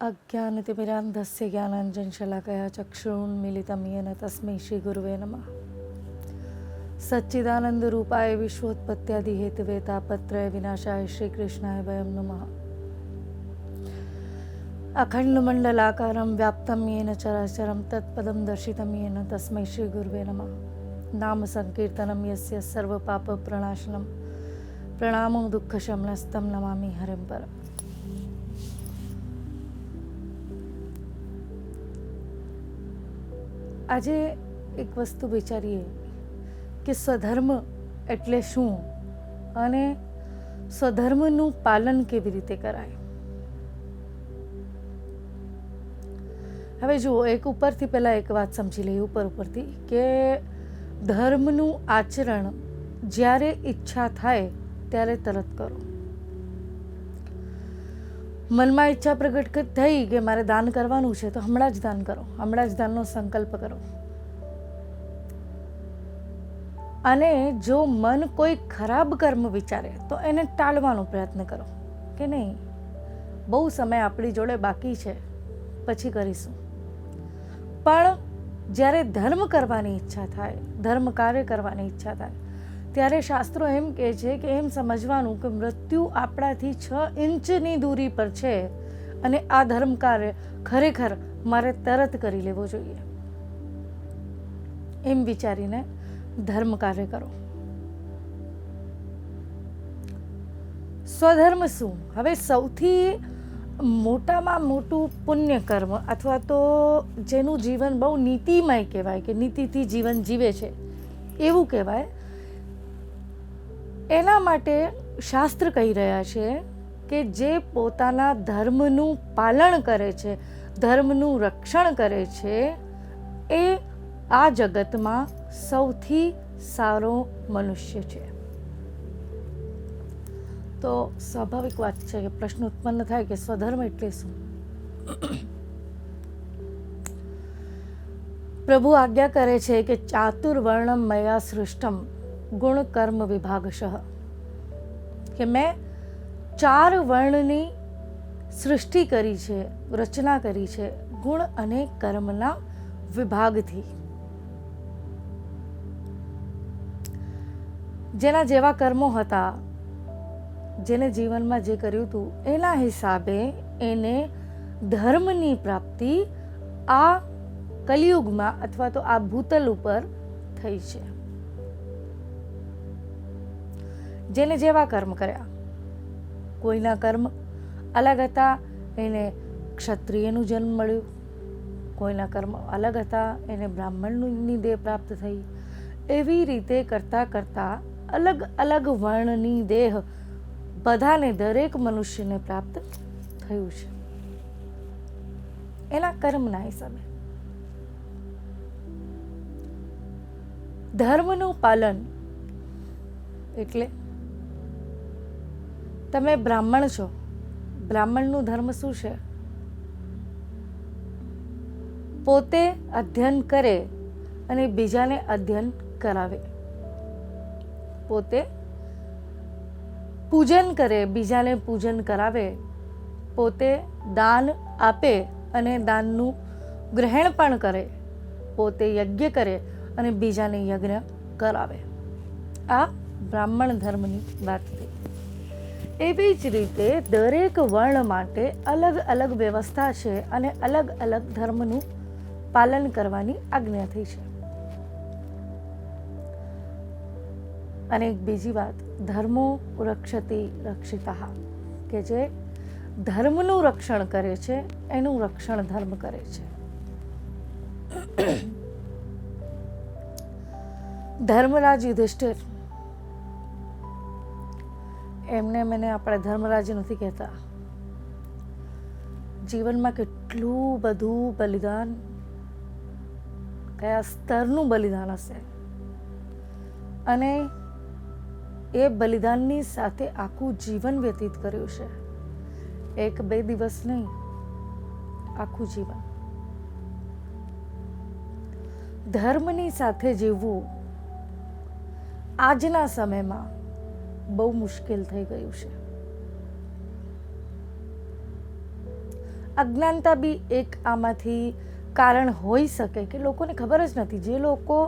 अज्ञानतिमिरान्धस्य ज्ञानाञ्जनशलाकया चक्षुरुन्मीलितं येन तस्मै श्रीगुरुवे नमः। सच्चिदानन्दरूपाय विश्वोत्पत्त्यादिहेतवे तापत्रयविनाशाय श्रीकृष्णाय वयं नमः। अखण्डमण्डलाकारं व्याप्तं येन चराचरं तत्पदं दर्शितं येन तस्मै श्रीगुरुवे नमः। नामसङ्कीर्तनं यस्य सर्वपापप्रणाशनं प्रणामो दुःखशमनस्तं नमामि हरिं परम्। આજે એક વસ્તુ વિચારીએ કે સ્વધર્મ એટલે શું અને સ્વધર્મનું પાલન કેવી રીતે કરાય। હવે જુઓ, એક ઉપરથી પહેલાં એક વાત સમજી લઈએ ઉપરથી કે ધર્મનું આચરણ જ્યારે ઈચ્છા થાય ત્યારે તરત કરો। મનમાં ઈચ્છા પ્રગટ થઈ કે મારે દાન કરવાનું છે તો હમણાં જ દાન કરો, હમણાં જ દાનનો સંકલ્પ કરો। અને જો મન કોઈ ખરાબ કર્મ વિચારે તો એને ટાળવાનો પ્રયત્ન કરો કે નહીં, બહુ સમય આપણી જોડે બાકી છે, પછી કરીશું। પણ જ્યારે ધર્મ કરવાની ઈચ્છા થાય, ધર્મ કાર્ય કરવાની ઈચ્છા થાય ત્યારે શાસ્ત્રો એમ કહે છે કે એમ સમજવાનું કે મૃત્યુ આપણાથી 6 ઇંચની દૂરી પર છે અને આ ધર્મ કાર્ય ખરેખર મારે તરત કરી લેવો જોઈએ, એમ વિચારીને ધર્મ કાર્ય કરો। સ્વધર્મ શું? હવે સૌથી મોટામાં મોટું પુણ્ય કર્મ અથવા તો જેનું જીવન બહુ નીતિમય કહેવાય કે નીતિથી જીવન જીવે છે એવું કહેવાય, એના માટે શાસ્ત્ર કહી રહ્યા છે કે જે પોતાના ધર્મનું પાલન કરે છે, ધર્મનું રક્ષણ કરે છે, એ આ જગતમાં સૌથી સારો મનુષ્ય છે। તો સ્વાભાવિક વાત છે કે પ્રશ્ન ઉત્પન્ન થાય કે સ્વધર્મ એટલે શું? પ્રભુ આજ્ઞા કરે છે કે ચાતુર્વર્ણમ મયા સૃષ્ટમ ગુણ કર્મ વિભાગશઃ, કે મેં 4 વર્ણની સૃષ્ટિ કરી છે, રચના કરી છે ગુણ અને કર્મના વિભાગથી। જેના જેવા કર્મો હતા, જેને જીવનમાં જે કર્યું હતું એના હિસાબે એને ધર્મની પ્રાપ્તિ આ કલિયુગમાં અથવા તો આ ભૂતલ ઉપર થઈ છે। જેને જેવા કર્મ કર્યા, કોઈના કર્મ અલગ હતા, એને ક્ષત્રિયનું જન્મ મળ્યું, કોઈના કર્મ અલગ હતા, એને બ્રાહ્મણની દેહ પ્રાપ્ત થઈ। એવી રીતે કરતાં કરતાં અલગ અલગ વર્ણની દેહ બધાને, દરેક મનુષ્યને પ્રાપ્ત થયું છે એના કર્મના હિસાબે। ધર્મનું પાલન એટલે તમે બ્રાહ્મણ છો, બ્રાહ્મણનું ધર્મ શું છે? પોતે અધ્યયન કરે અને બીજાને અધ્યયન કરાવે, પોતે પૂજન કરે, બીજાને પૂજન કરાવે, પોતે દાન આપે અને દાનનું ગ્રહણ પણ કરે, પોતે યજ્ઞ કરે અને બીજાને યજ્ઞ કરાવે। આ બ્રાહ્મણ ધર્મની વાત થઈ। એવી જ રીતે દરેક વર્ણ માટે અલગ અલગ વ્યવસ્થા છે અને અલગ અલગ ધર્મનું પાલન કરવાની આજ્ઞા થઈ છે। અને એક બીજી વાત, ધર્મો રક્ષતિ રક્ષિતઃ, કે જે ધર્મનું રક્ષણ કરે છે એનું રક્ષણ ધર્મ કરે છે। ધર્મરાજ યુધિષ્ઠિર, એમને મને આપણા ધર્મરાજ નથી કહેતા, જીવનમાં કેટલું બધું બલિદાન, કયા સ્તરનું બલિદાન હશે, અને એ બલિદાનની સાથે આખું જીવન વ્યતીત કર્યું છે, 1-2 દિવસ નહીં, આખું જીવન। ધર્મની સાથે જીવવું આજના સમયમાં બહુ મુશ્કેલ થઈ ગયું છે। અજ્ઞાનતા બી એક આમાંથી કારણ હોઈ શકે કે લોકોને ખબર જ નથી. જે લોકો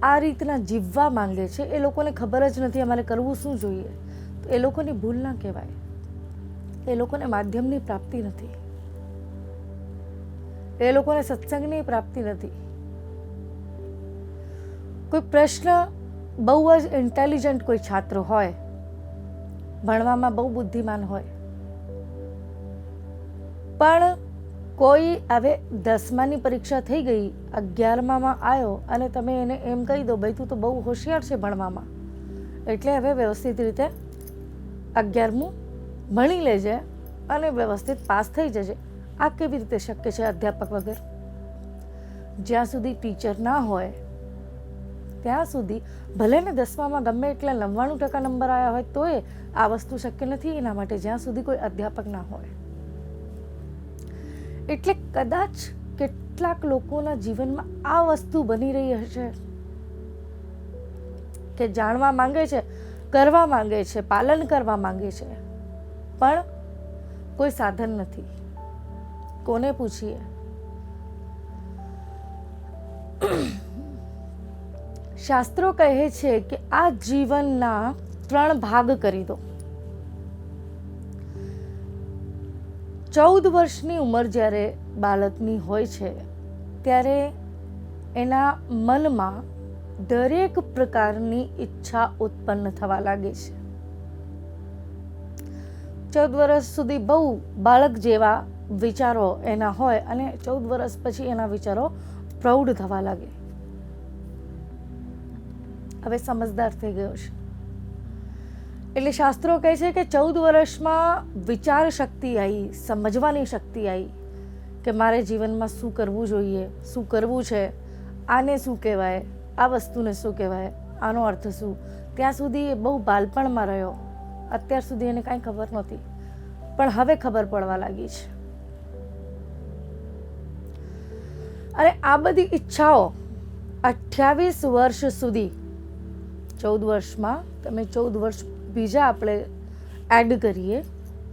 આ રીતના જીવવા માંગે છે એ લોકોને ખબર જ નથી અમારે કરવું શું જોઈએ. તો એ લોકોની ભૂલ ના કહેવાય, એ લોકોને માધ્યમની પ્રાપ્તિ નથી, એ લોકોને સત્સંગની પ્રાપ્તિ નથી. કોઈ પ્રશ્ન બહુ જ ઇન્ટેલિજન્ટ કોઈ છાત્ર હોય, ભણવામાં બહુ બુદ્ધિમાન હોય, પણ કોઈ હવે 10માની પરીક્ષા થઈ ગઈ, 11મામાં આવ્યો અને તમે એને એમ કહી દો ભાઈ તું તો બહુ હોશિયાર છે ભણવામાં, એટલે હવે વ્યવસ્થિત રીતે 11મું ભણી લેજે અને વ્યવસ્થિત પાસ થઈ જજે. આ કેવી રીતે શક્ય છે અધ્યાપક વગર? જ્યાં સુધી ટીચર ના હોય ત્યાં સુધી ભલે ને 10મામાં ગમે એટલા 99% નંબર આવ્યા હોય તોય આ વસ્તુ શક્ય નથી એના માટે, જ્યાં સુધી કોઈ અધ્યાપક ના હોય. એટલે કદાચ કેટલાક લોકોના જીવનમાં આ વસ્તુ બની રહી હશે કે જાણવા માંગે છે, કરવા માંગે છે, પાલન કરવા માંગે છે, પણ કોઈ સાધન નથી. કોને પૂછીએ? શાસ્ત્રો કહે છે કે આ જીવનના 3 ભાગ કરી દો. 14 વર્ષની ઉંમર જ્યારે બાળકની હોય છે ત્યારે એના મનમાં દરેક પ્રકારની ઈચ્છા ઉત્પન્ન થવા લાગે છે. 14 વર્ષ સુધી બહુ બાળક જેવા વિચારો એના હોય અને 14 વર્ષ પછી એના વિચારો પ્રૌઢ થવા લાગે. હવે સમજદાર થઈ ગયો છે. એટલે શાસ્ત્રો કહે છે કે 14 વર્ષમાં વિચાર શક્તિ આવી, સમજવાની શક્તિ આવી કે મારે જીવનમાં શું કરવું જોઈએ, શું કરવું છે, આને શું કહેવાય, આ વસ્તુને શું કહેવાય, આનો અર્થ શું. ત્યાં સુધી એ બહુ બાળપણમાં રહ્યો, અત્યાર સુધી એને કાંઈ ખબર નહોતી, પણ હવે ખબર પડવા લાગી છે. અને આ બધી ઈચ્છાઓ 28 વર્ષ સુધી, 14 વર્ષમાં તમે 14 વર્ષ બીજા આપણે એડ કરીએ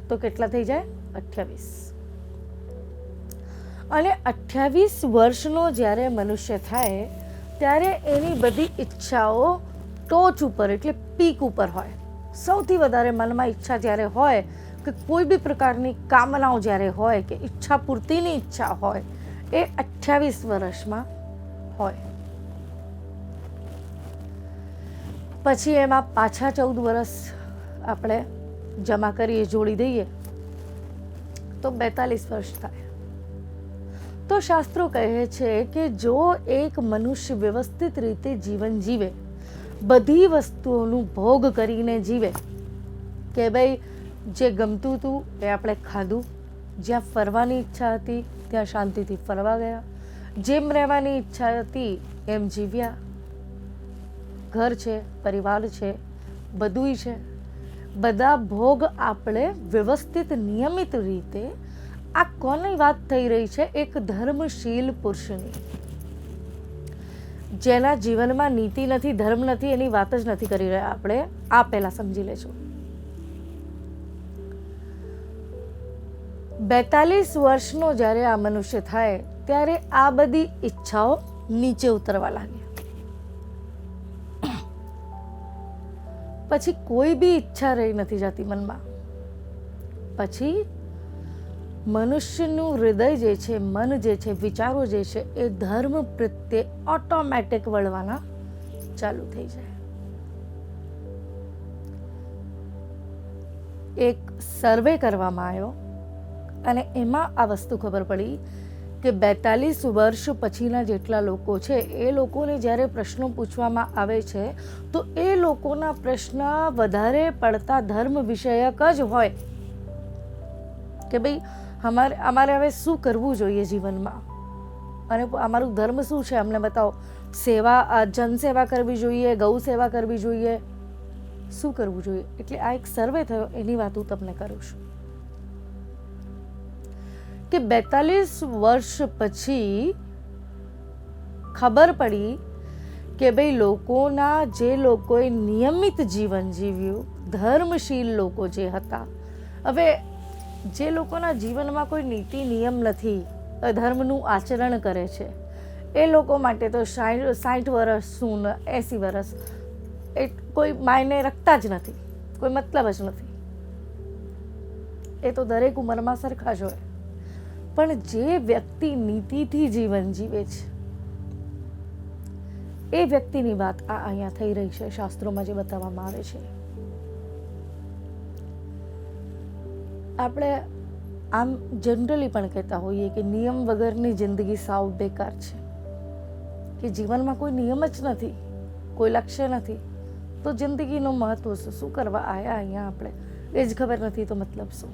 તો કેટલા થઈ જાય? 28. અને 28 વર્ષનો જ્યારે મનુષ્ય થાય ત્યારે એની બધી ઈચ્છાઓ ટોચ ઉપર એટલે પીક ઉપર હોય. સૌથી વધારે મનમાં ઈચ્છા જ્યારે હોય કે કોઈ બી પ્રકારની કામનાઓ જ્યારે હોય કે ઈચ્છા પૂર્તિની ઈચ્છા હોય એ 28 વર્ષમાં હોય. પછી એમાં પાછા 14 વર્ષ આપણે જમા કરીએ, જોડી દઈએ તો 42 વર્ષ થાય. તો શાસ્ત્રો કહે છે કે જો એક મનુષ્ય વ્યવસ્થિત રીતે જીવન જીવે, બધી વસ્તુઓનું ભોગ કરીને જીવે, કે ભાઈ જે ગમતું હતું એ આપણે ખાધું, જ્યાં ફરવાની ઈચ્છા હતી ત્યાં શાંતિથી ફરવા ગયા, જેમ રહેવાની ઈચ્છા હતી એમ જીવ્યા, ઘર છે, પરિવાર છે, બધુંય છે, બધા ભોગ આપણે વ્યવસ્થિત નિયમિત રીતે. આ કોની વાત થઈ રહી છે? એક ધર્મશીલ પુરુષની, જેના જીવનમાં નીતિ નથી, ધર્મ નથી, એની વાત જ નથી કરી રહ્યા આપણે. આ પહેલા સમજી લેજો. 42 વર્ષનો જ્યારે આ મનુષ્ય થાય ત્યારે આ બધી ઈચ્છાઓ નીચે ઉતરવા લાગે. પછી કોઈ બી ઈચ્છા રહી નથી જતી મનમાં. પછી મનુષ્યનું હૃદય જે છે, મન જે છે, વિચારો જે છે એ ધર્મ પ્રત્યે ઓટોમેટિક વળવાના ચાલુ થઈ જાય. એક સર્વે કરવામાં આવ્યો અને એમાં આ વસ્તુ ખબર પડી કે 42 વર્ષ પછીના જેટલા લોકો છે એ લોકોને જ્યારે પ્રશ્નો પૂછવામાં આવે છે તો એ લોકોના પ્રશ્ન વધારે પડતા ધર્મ વિષયક જ હોય કે ભાઈ અમારે હવે શું કરવું જોઈએ જીવનમાં, અને અમારું ધર્મ શું છે અમને બતાવો. સેવા, જનસેવા કરવી જોઈએ, ગૌ સેવા કરવી જોઈએ, શું કરવું જોઈએ. એટલે આ એક સર્વે થયો, એની વાત હું તમને કરું છું કે 42 વર્ષ પછી ખબર પડી કે ભાઈ લોકોના, જે લોકોએ નિયમિત જીવન જીવ્યું, ધર્મશીલ લોકો જે હતા, હવે જે લોકોના જીવનમાં કોઈ નીતિ નિયમ નથી, અધર્મનું આચરણ કરે છે, એ લોકો માટે તો 60 વર્ષ શું 80 વર્ષ એ કોઈ માયને રખતા જ નથી, કોઈ મતલબ જ નથી. એ તો દરેક ઉંમરમાં સરખા જ હોય. પણ જે વ્યક્તિ નીતિથી જીવન જીવે છે એ વ્યક્તિની વાત અહીંયા થઈ રહી છે, શાસ્ત્રોમાં જે બતાવવામાં આવે છે. આપણે આમ જનરલી પણ કહેતા હોઈએ કે નિયમ વગરની જિંદગી સાવ બેકાર છે, કે જીવનમાં કોઈ નિયમ જ નથી, કોઈ લક્ષ્ય નથી, તો જિંદગીનું મહત્વ શું? શું કરવા આવ્યા અહીંયા આપણે એ જ ખબર નથી, તો મતલબ શું?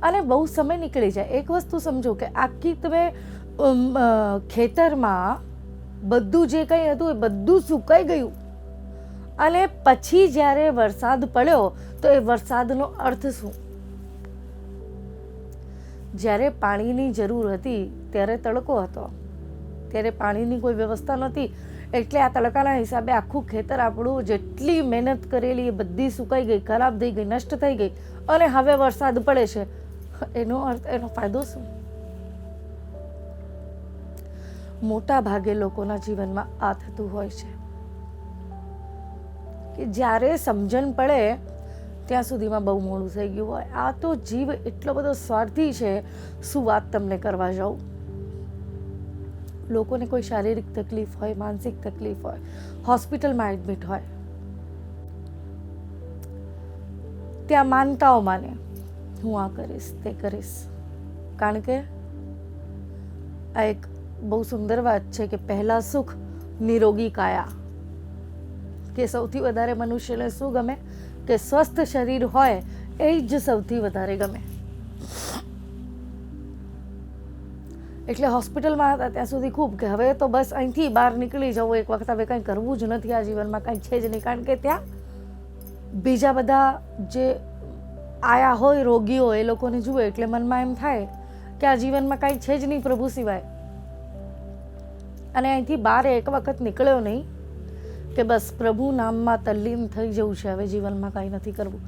અને બહુ સમય નીકળી જાય. એક વસ્તુ સમજો કે આખી તમે ખેતરમાં બધું જે કંઈ હતું એ બધું સુકાઈ ગયું, અને પછી જ્યારે વરસાદ પડ્યો તો એ વરસાદનો અર્થ શું? જ્યારે પાણીની જરૂર હતી ત્યારે તડકો હતો, ત્યારે પાણીની કોઈ વ્યવસ્થા નહોતી, એટલે આ તડકાના હિસાબે આખું ખેતર આપણું જેટલી મહેનત કરેલી એ બધી સુકાઈ ગઈ, ખરાબ થઈ ગઈ, નષ્ટ થઈ ગઈ, અને હવે વરસાદ પડે છે. એનો અર્થ, એનો ફાયદો શું? મોટા ભાગે લોકોના જીવનમાં આ થતું હોય છે કે જ્યારે સમજણ પડે ત્યાં સુધીમાં બહુ મોડું થઈ ગયું હોય. આ તો જીવ એટલો બધો સ્વાર્થી છે, શું વાત તમને કરવા જાઉં. લોકોને કોઈ શારીરિક તકલીફ હોય, માનસિક તકલીફ હોય, હોસ્પિટલમાં એડમિટ હોય, ત્યાં માનતાઓ માને હું આ કરીશ, તે કરીશ, કારણ કે આ એક બહુ સુંદર વાત છે કે પહેલા સુખ નિરોગી કાયા, કે સૌથી વધારે મનુષ્યને શું ગમે? કે સ્વસ્થ શરીર હોય એ જ સૌથી વધારે ગમે. એટલે હોસ્પિટલમાં હતા ત્યાં સુધી ખૂબ કે હવે તો બસ અહીંથી બહાર નીકળી જવું, એક વખત હવે કંઈ કરવું જ નથી આ જીવનમાં, કંઈ છે જ નહીં, કારણ કે ત્યાં બીજા બધા જે આયા હોય રોગીઓ એ લોકોને જુએ એટલે મનમાં એમ થાય કે આ જીવનમાં કાંઈ છે જ નહીં પ્રભુ સિવાય. અને અહીંથી બહાર એક વખત નીકળ્યો નહીં કે બસ પ્રભુ નામમાં તલ્લીન થઈ જવું છે, હવે જીવનમાં કાંઈ નથી કરવું.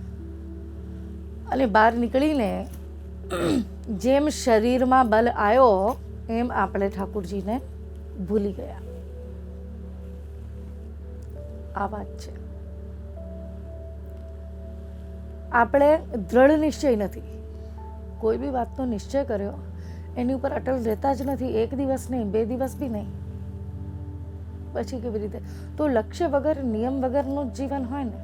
અને બહાર નીકળીને જેમ શરીરમાં બલ આવ્યો એમ આપણે ઠાકુરજીને ભૂલી ગયા. આ વાત છે. આપણે દ્રઢ નિશ્ચય નથી, કોઈ બી વાતનો નિશ્ચય કર્યો એની ઉપર અટલ રહેતા જ નથી, એક દિવસ નહીં, 2 દિવસ બી નહીં, પછી કેવી રીતે? તો લક્ષ્ય વગર, નિયમ વગરનું જીવન હોય ને,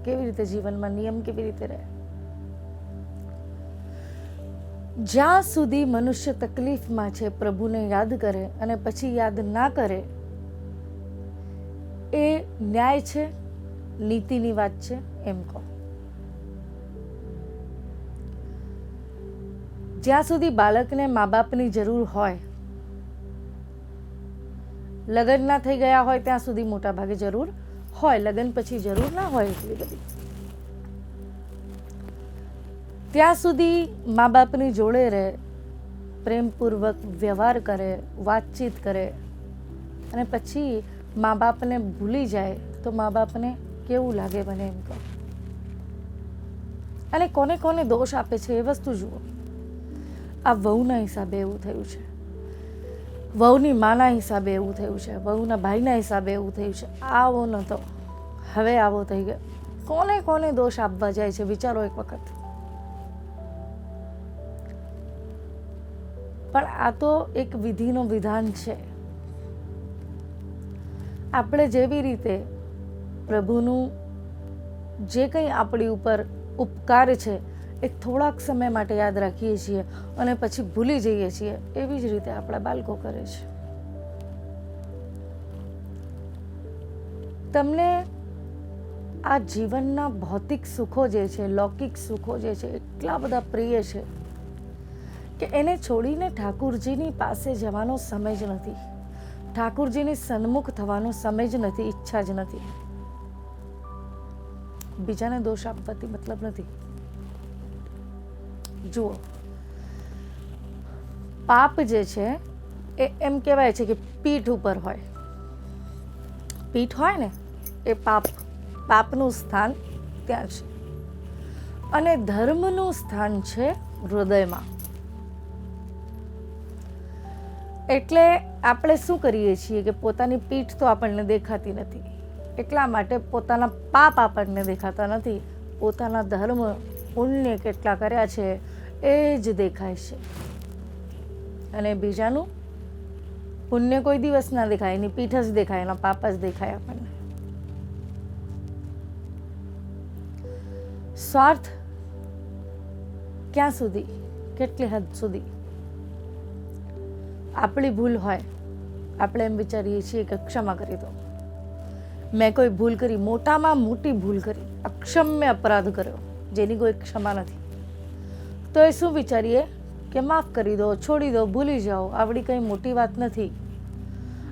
કેવી રીતે જીવનમાં નિયમ કેવી રીતે રહે? જ્યાં સુધી મનુષ્ય તકલીફમાં છે, પ્રભુને યાદ કરે અને પછી યાદ ના કરે, એ ન્યાય છે, નીતિની વાત છે એમ કહો. જ્યાં સુધી બાળકને મા બાપની જરૂર હોય, લગ્ન ના થઈ ગયા હોય ત્યાં સુધી મોટા ભાગે જરૂર હોય, લગ્ન પછી જરૂર ના હોય એટલી બધી. ત્યાં સુધી મા બાપની જોડે રહે, પ્રેમપૂર્વક વ્યવહાર કરે, વાતચીત કરે, અને પછી મા બાપને ભૂલી જાય તો મા બાપને કેવું લાગે મને એમ કહો. અને કોને કોને દોષ આપે છે એ વસ્તુ જુઓ. આ વહુના હિસાબે એવું થયું છે, વહુની માના હિસાબે એવું થયું છે, વહુના ભાઈના હિસાબે એવું થયું છે, આવો નહોતો હવે આવો થઈ ગયો. કોને કોને દોષ આપવા જાય છે વિચારો એક વખત. પણ આ તો એક વિધિનો વિધાન છે. આપણે જેવી રીતે પ્રભુનું જે કંઈ આપણી ઉપર ઉપકાર છે એ થોડાક સમય માટે યાદ રાખીએ છીએ અને પછી ભૂલી જઈએ છીએ, એવી જ રીતે આપણા બાળકો કરે છે. તમને આ જીવનના ભૌતિક સુખો જે છે, લૌકિક સુખો જે છે, એટલા બધા પ્રિય છે કે એને છોડીને ઠાકુરજીની પાસે જવાનો સમય જ નથી, ઠાકુરજીની સન્મુખ થવાનો સમય જ નથી, ઈચ્છા જ નથી. બીજાને દોષ આપવાથી મતલબ નથી. જુઓ, પાપ જે છે એ એમ કહેવાય છે કે પીઠ ઉપર હોય. પીઠ હોય ને એ પાપનું સ્થાન ત્યાં છે. અને ધર્મનું સ્થાન છે હૃદયમાં. એટલે આપણે શું કરીએ છીએ કે પોતાની પીઠ તો આપણને દેખાતી નથી, એટલા માટે પોતાના પાપ આપણને દેખાતા નથી, પોતાના ધર્મ પુણ્ય કેટલા કર્યા છે એ જ દેખાય છે. અને બીજાનું પુણ્ય કોઈ દિવસ ના દેખાય, એની પીઠ જ દેખાય, એના પાપ જ દેખાય આપણને. સ્વાર્થ ક્યાં સુધી, કેટલી હદ સુધી? આપણી ભૂલ હોય, આપણે એમ વિચારીએ છીએ કે ક્ષમા કરી દો. મેં કોઈ ભૂલ કરી, મોટામાં મોટી ભૂલ કરી, અક્ષમ્ય અપરાધ કર્યો જેની કોઈ ક્ષમા નથી, તો એ શું વિચારીએ કે માફ કરી દો, છોડી દો, ભૂલી જાઓ, આવડી કંઈ મોટી વાત નથી.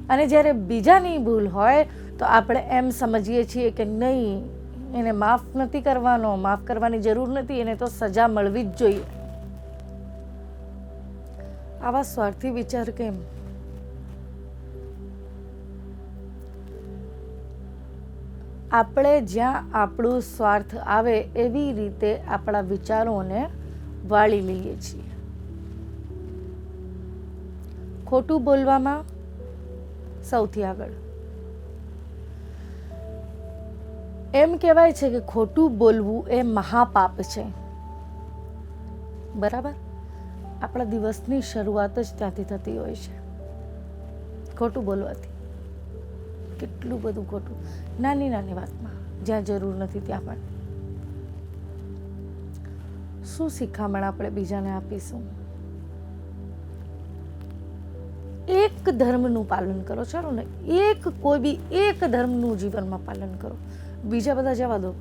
અને જ્યારે બીજાની ભૂલ હોય તો આપણે એમ સમજીએ છીએ કે નહીં, એને માફ નથી કરવાનો, માફ કરવાની જરૂર નથી, એને તો સજા મળવી જ જોઈએ. આવા સ્વાર્થી વિચાર કેમ? આપણે જ્યાં આપણું સ્વાર્થ આવે એવી રીતે આપણા વિચારોને વાળી લઈએ છીએ. ખોટું બોલવામાં સૌથી આગળ. એમ કહેવાય છે કે ખોટું બોલવું એ મહાપાપ છે. બરાબર? આપણા દિવસની શરૂઆત જ ત્યાંથી થતી હોય છે, ખોટું બોલવાથી. કેટલું બધું ખોટું, નાની નાની વાતમાં, જ્યાં જરૂર નથી ત્યાં પણ. શું શિખામણ આપણે બીજાને આપીશું? એક ધર્મનું પાલન કરો, ચાલો ને, કોઈ બી એક ધર્મનું જીવનમાં પાલન કરો, બીજા બધા જવા દો.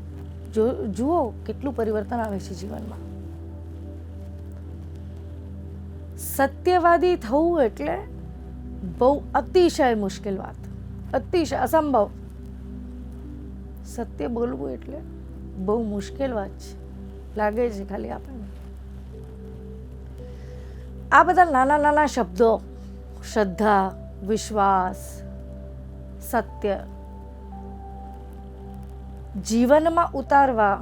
જુઓ કેટલું પરિવર્તન આવે છે જીવનમાં. સત્યવાદી થવું એટલે બહુ અતિશય મુશ્કેલ વાત, અતિશય અસંભવ. સત્ય બોલવું એટલે બહુ મુશ્કેલ વાત છે, લાગે છે ખાલી આપણને. આ બધા નાના નાના શબ્દો, શ્રદ્ધા, વિશ્વાસ, સત્ય, જીવનમાં ઉતારવા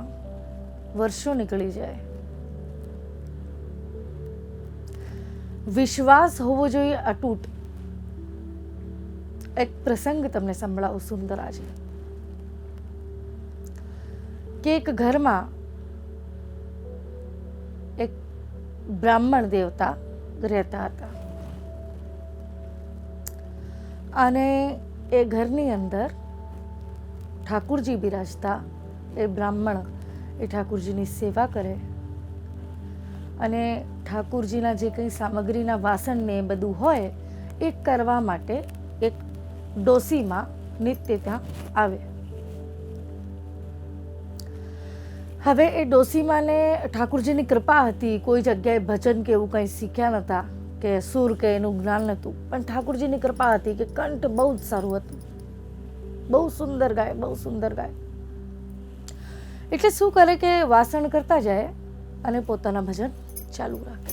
વર્ષો નીકળી જાય. વિશ્વાસ હોવો જોઈએ અતૂટ. એક પ્રસંગ તમને સંભળાવું સુંદર આજે. કે એક ઘરમાં એક બ્રાહ્મણ દેવતા રહેતા હતા, અને એ ઘરની અંદર ઠાકુરજી બિરાજતા. એ બ્રાહ્મણ એ ઠાકુરજીની સેવા કરે, અને ઠાકુરજીના જે કંઈ સામગ્રીના વાસણ ને એ બધું હોય એ કરવા માટે એક ડોસીમાં નિત્ય ત્યાં આવે. હવે એ ડોસીમાને ઠાકુરજીની કૃપા હતી, કોઈ જગ્યાએ ભજન કે એવું કંઈ શીખ્યા નહોતા, કે સુર કે એનું જ્ઞાન નહોતું, પણ ઠાકુરજીની કૃપા હતી કે કંઠ બહુ જ સારું હતું, બહુ સુંદર ગાય, બહુ સુંદર ગાય. એટલે શું કરે કે વાસણ કરતા જાય અને પોતાના ભજન ચાલુ રાખે.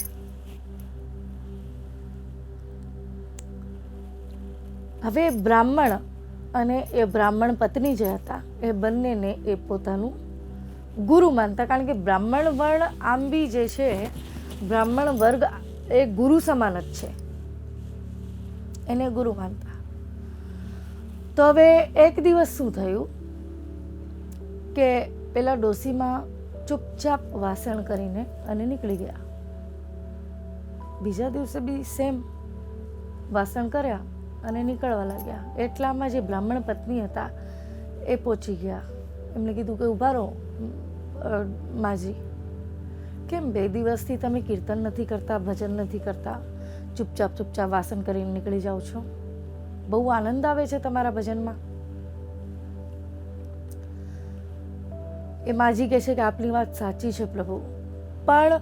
હવે બ્રાહ્મણ અને એ બ્રાહ્મણ પત્ની જે હતા એ બંનેને એ પોતાનું ગુરુ માનતા, કારણ કે બ્રાહ્મણ વર્ણ આમ બી જે છે, બ્રાહ્મણ વર્ગ એ ગુરુ સમાન જ છે, એને ગુરુ માનતા. તો હવે એક દિવસ શું થયું કે પેલા ડોસીમાં ચૂપચાપ વાસણ કરીને અને નીકળી ગયા. બીજા દિવસે બી સેમ વાસણ કર્યા અને નીકળવા લાગ્યા. એટલામાં જે બ્રાહ્મણ પત્ની હતા એ પહોંચી ગયા. એમને કીધું કે ઊભા રહો માજી, કેમ 2 દિવસથી તમે કીર્તન નથી કરતા, ભજન નથી કરતા, ચૂપચાપ વાસણ કરીને નીકળી જાઓ છો? બહુ આનંદ આવે છે તમારા ભજનમાં. એ માજી કહે છે કે આપની વાત સાચી છે પ્રભુ, પણ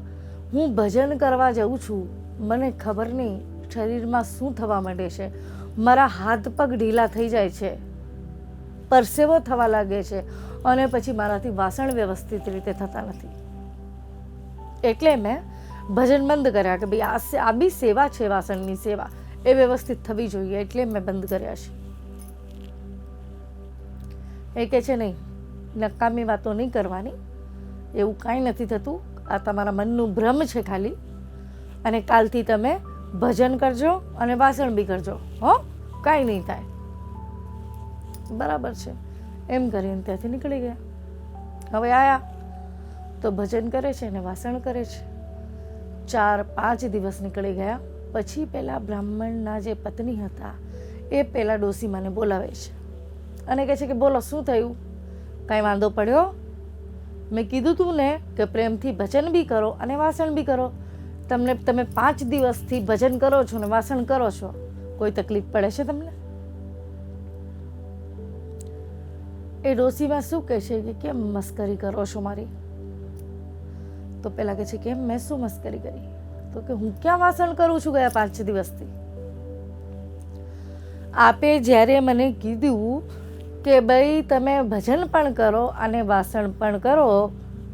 હું ભજન કરવા જાઉં છું, મને ખબર નહીં શરીરમાં શું થવા માંડે છે, મારા હાથ પગ ઢીલા થઈ જાય છે, પરસેવો થવા લાગે છે, અને પછી મારાથી વાસણ વ્યવસ્થિત રીતે થતા નથી. એટલે મેં ભજન બંધ કર્યા કે ભાઈ આ બી સેવા છે, વાસણની સેવા એ વ્યવસ્થિત થવી જોઈએ, એટલે મેં બંધ કર્યા છે. એ કહે છે નહીં, નકામી વાતો નહીં કરવાની. એવું કાંઈ નથી થતું, આ તમારા મનનું ભ્રમ છે ખાલી. અને કાલથી તમે ભજન કરજો અને વાસણ બી કરજો, હો, કાંઈ નહીં થાય. બરાબર છે. એમ કરીને ત્યાંથી નીકળી ગયા. હવે આયા તો ભજન કરે છે ને વાસણ કરે છે. 4-5 દિવસ નીકળી ગયા. પછી પેલા બ્રાહ્મણના જે પત્ની હતા એ પેલા ડોસીમાને બોલાવે છે અને કહે છે કે બોલો શું થયું, કાંઈ વાંધો પડ્યો? મેં કીધું તું ને કે પ્રેમથી ભજન બી કરો અને વાસણ બી કરો. તમે 5 દિવસથી ભજન કરો છો ને વાસણ કરો છો, કોઈ તકલીફ પડે છે તમને? એ ડોસીમાં શું કહે છે કે કેમ મસ્કરી કરો છો મારી? તો પેલા કહે છે કેમ, મેં શું મસ્કરી કરી? તો કે હું ક્યાં વાસણ કરું છું ગયા 5 દિવસથી? આપે જ્યારે મને કીધું કે ભાઈ તમે ભજન પણ કરો અને વાસણ પણ કરો,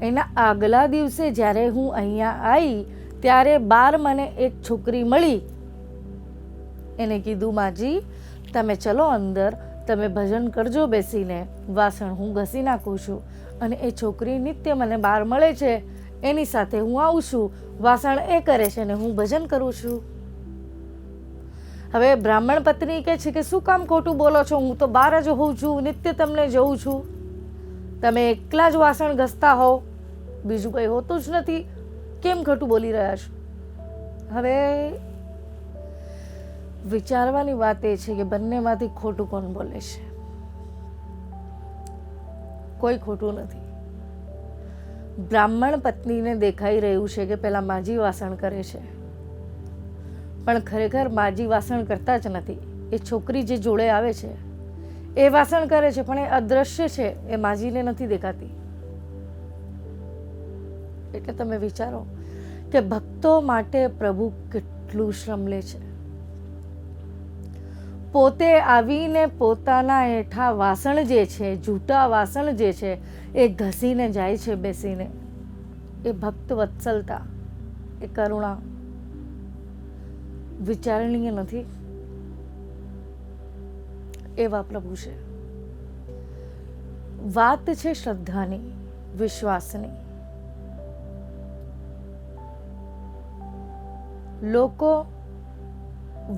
એના આગલા દિવસે જ્યારે હું અહીંયા આવી ત્યારે બહાર મને એક છોકરી મળી. એને કીધું માજી તમે ચલો અંદર, તમે ભજન કરજો બેસીને, વાસણ હું ઘસી નાખું છું. અને એ છોકરી નિત્ય મને બહાર મળે છે, એની સાથે હું આવું છું, વાસણ એ કરે છે ને હું ભજન કરું છું. હવે બ્રાહ્મણ પત્ની કહે છે કે શું કામ ખોટું બોલો છો? હું તો બહાર જ હોઉં છું, નિત્ય તમને જોઉં છું. તમે એકલા જ વાસણ ઘસતા હો, બીજું કંઈ હોતું જ નથી, કેમ ખોટું બોલી રહ્યા છો? હવે વિચારવાની વાત એ છે કે બંનેમાંથી ખોટું કોણ બોલે છે? કોઈ ખોટું નથી. બ્રાહ્મણ પત્નીને દેખાઈ રહ્યું છે કે પેલા માજી વાસણ કરે છે, પણ ખરેખર માજી વાસણ કરતા જ નથી. એ છોકરી જે જોડે આવે છે એ વાસણ કરે છે, પણ એ અદ્રશ્ય છે, એ માજીને નથી દેખાતી. એટલે તમે વિચારો કે ભક્તો માટે પ્રભુ કેટલું શ્રમ લે છે. પોતે આવીને પોતાના હેઠા વાસણ જે છે, જૂઠા વાસણ જે છે એ ઘસીને જાય છે બેસીને. એ ભક્ત વત્સલતા, એ કરુણા વિચારણીય નથી? એવા પ્રભુ છે. વાત છે શ્રદ્ધાની, વિશ્વાસની. લોકો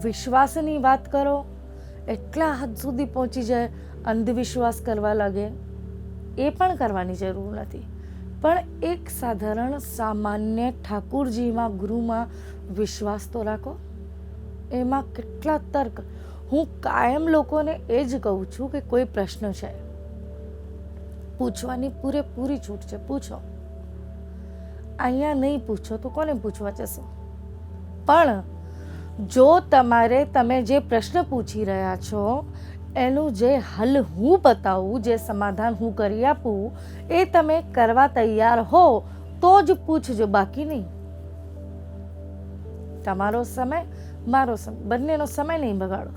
વિશ્વાસની વાત કરો એટલા હદ સુધી પહોંચી જાય, અંધવિશ્વાસ કરવા લાગે. એ પણ કરવાની જરૂર નથી, પણ એક સાધારણ સામાન્ય ઠાકુરજીમાં, ગુરુમાં વિશ્વાસ તો રાખો. એમાં કેટલા તર્ક! હું કાયમ લોકોને એ જ કહું છું કે કોઈ પ્રશ્ન છે, પૂછવાની પૂરેપૂરી છૂટ છે, પૂછો. અહીંયા નહીં પૂછો તો કોને પૂછવા જશો? પણ જો તમે જે પ્રશ્ન પૂછી રહ્યા છો એનું જે હલ હું બતાવું, જે સમાધાન હું કરી આપું, એ તમે કરવા તૈયાર હો તો જ પૂછજો, બાકી નહીં. તમારો સમય, મારો સમય, બંનેનો સમય નહીં બગાડો.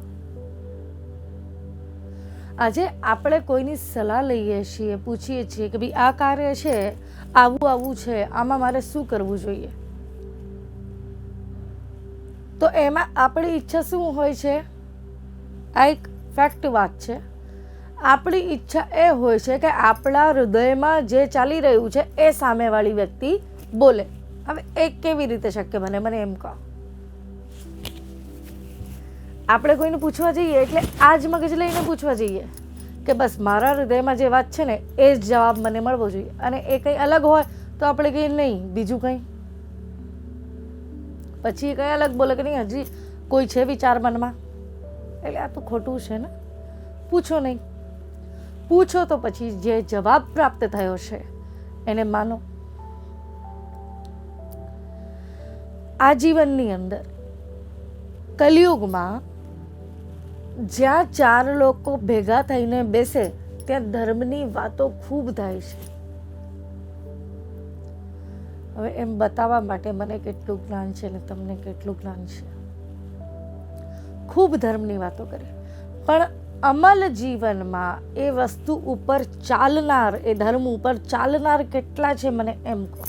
આજે આપણે કોઈની સલાહ લઈએ છીએ, પૂછીએ છીએ કે ભાઈ આ કાર્ય છે, આવું છે, આમાં મારે શું કરવું જોઈએ? તો એમાં આપણી ઈચ્છા શું હોય છે? આ એક ફેક્ટ વાત છે. આપણી ઈચ્છા એ હોય છે કે આપણા હૃદયમાં જે ચાલી રહ્યું છે એ સામેવાળી વ્યક્તિ બોલે. હવે એ કેવી રીતે શક્ય બને? મને એમ કહો. આપણે કોઈને પૂછવા જઈએ એટલે આ જ મગજ લઈને પૂછવા જઈએ કે બસ મારા હૃદયમાં જે વાત છે ને એ જ જવાબ મને મળવો જોઈએ, અને એ કંઈ અલગ હોય તો આપણે કહીએ નહીં, બીજું કંઈ. પછી એ કંઈ અલગ બોલે કે નહીં, હજી કોઈ છે વિચાર મનમાં. એટલે આ તો ખોટું છે ને. પૂછો નહીં. પૂછો તો પછી જે જવાબ પ્રાપ્ત થયો છે એને માનો. આ જીવનની અંદર કલિયુગમાં જ્યાં 4 લોકો ભેગા થઈને બેસે ત્યાં ધર્મની વાતો ખૂબ થાય છે. હવે એમ બતાવવા માટે મને કેટલું જ્ઞાન છે ને તમને કેટલું જ્ઞાન છે. ખૂબ ધર્મની વાતો કરે, પણ અમલ જીવનમાં એ વસ્તુ ઉપર ચાલનાર, એ ધર્મ ઉપર ચાલનાર કેટલા છે મને એમ કહો.